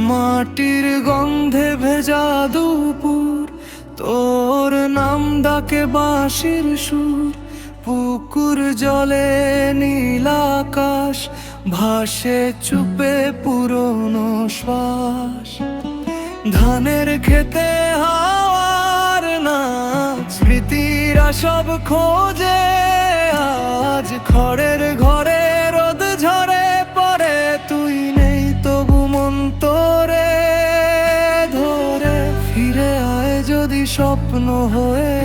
মাটির গন্ধে ভেজা দুপুর, তোর নাম ডাকে বাঁশির সুর। পুকুর জলে নীল আকাশ, ভাসে চুপে পুরনো শ্বাস। ধানের খেতে হাওয়ার নাচ, স্মৃতিরা সব খোঁজে আজ। খড়ের ঘরে রোদ ঝরে পড়ে, তুই নেই তবু মন তোরে ধরে। ফিরে আয় যদি স্বপ্ন হয়ে,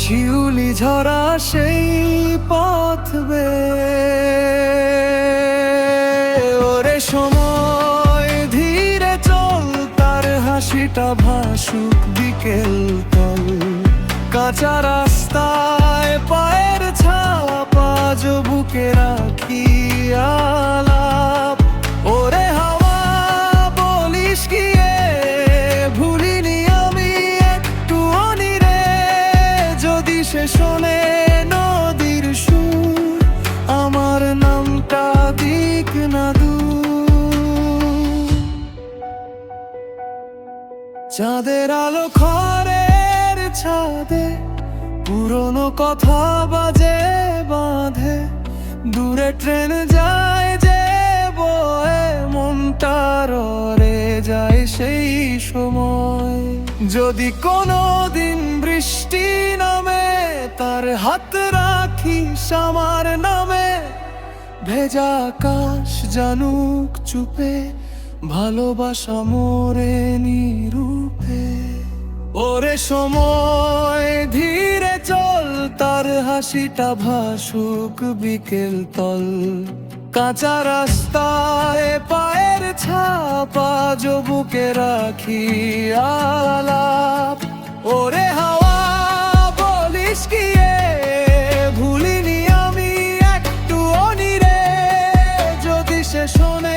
শিউলি ঝরা সেই পথ বেয়ে। ওরে সময় ধীরে চল, তার হাসিটা ভাসুক বিকেল তল। কাঁচা রাস্তায় পায়ের ছাপ, আজ বুকে রাখি আলাপ। ওরে হাওয়া বলিস কি এ, ভুলিনি আমি একটু অনিরে। যদি সে শোনে নদীর সুর, আমার নামটা দিক না দূর। চাঁদের আলো খড়ের ছাদে, পুরনো কথা বাজে বাঁধে। দূরে ট্রেন যায় যে বয়ে, মনটা ররে যায় সেই সময়। যদি কোনো দিন বৃষ্টি নামে, তার হাত রাখিস আমার নামে। ভেজা আকাশ জানুক চুপে, ভালোবাসা মোরে নিরূপে। ওরে সময় ধীরে চল, তার হাসিটা ভাসুক বিকেল তল। কাঁচা রাস্তায় পায়ের ছাপ, আজ বুকে রাখি আলাপ। ওরে হাওয়া বলিস কি এ, ভুলিনি আমি একটু অনিরে। যদি সে শোনে